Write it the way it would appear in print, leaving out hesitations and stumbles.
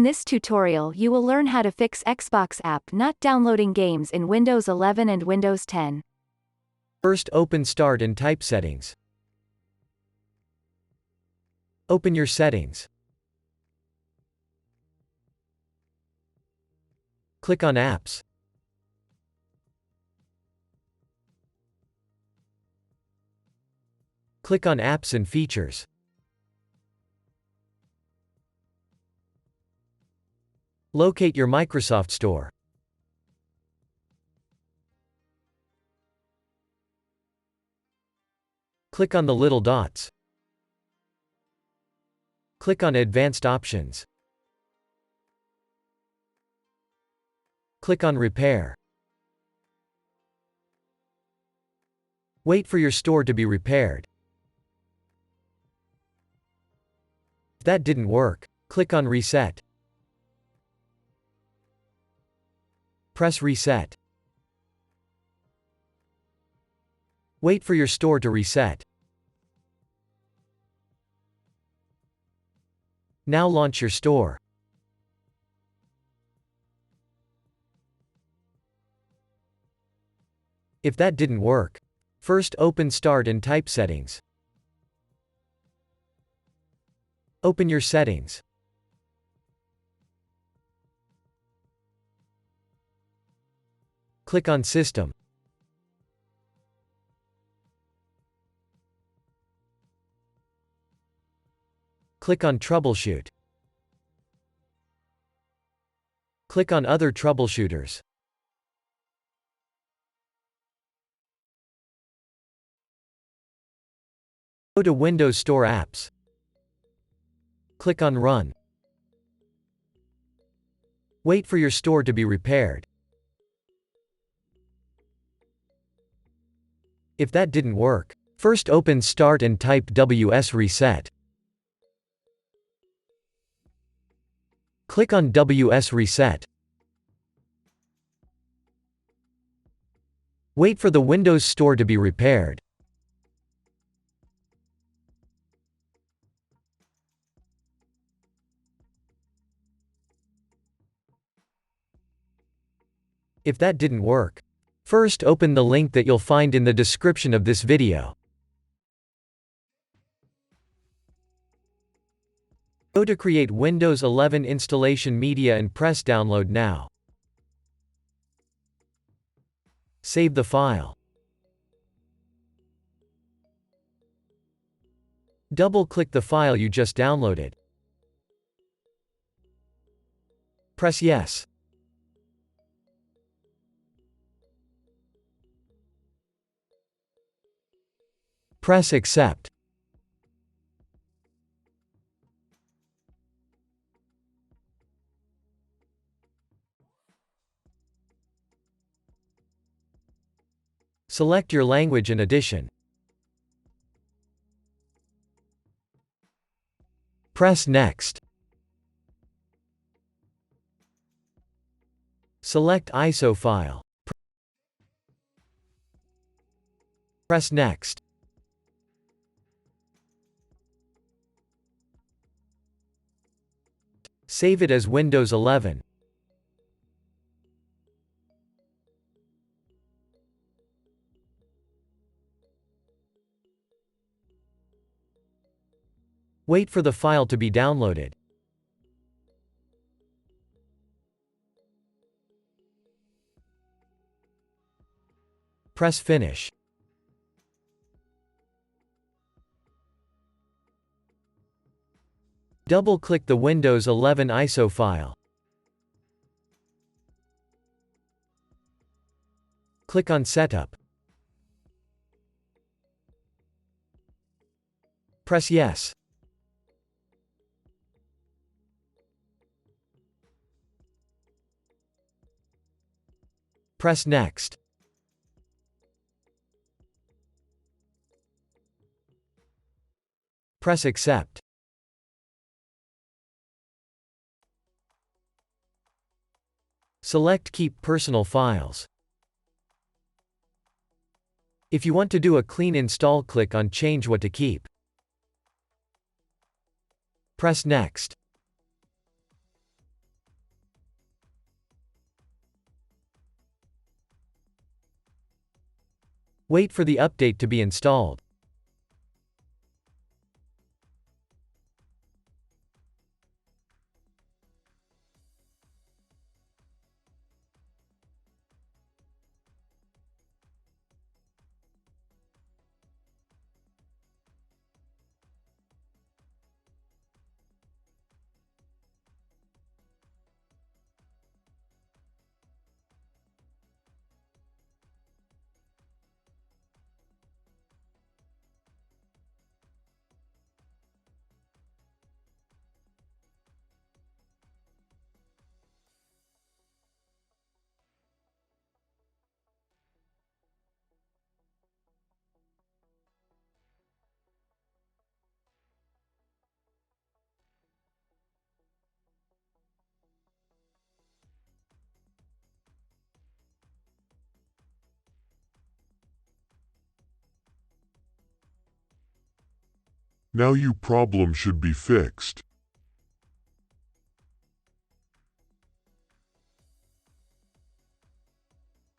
this tutorial you will learn how to fix Xbox app not downloading games in Windows 11 and Windows 10. First, open Start and type Settings. Open your settings. Click on Apps. Click on Apps and Features. Locate your Microsoft Store. Click on the little dots. Click on Advanced Options. Click on Repair. Wait for your store to be repaired. If that didn't work, click on Reset. Press Reset. Wait for your store to reset. Now launch your store. If that didn't work, first open Start and type Settings. Open your settings. Click on System. Click on Troubleshoot. Click on Other Troubleshooters. Go to Windows Store Apps. Click on Run. Wait for your store to be repaired. If that didn't work, first open Start and type WSReset. Click on WSReset. Wait for the Windows Store to be repaired. If that didn't work, first open the link that you'll find in the description of this video. Go to Create Windows 11 Installation Media and press Download Now. Save the file. Double-click the file you just downloaded. Press Yes. Press Accept. Select your language and edition. Press Next. Select ISO file. Press Next. Save it as Windows 11. Wait for the file to be downloaded. Press Finish. Double-click the Windows 11 ISO file. Click on Setup. Press Yes. Press Next. Press Accept. Select Keep Personal Files. If you want to do a clean install, click on Change What to Keep. Press Next. Wait for the update to be installed. Now your problem should be fixed.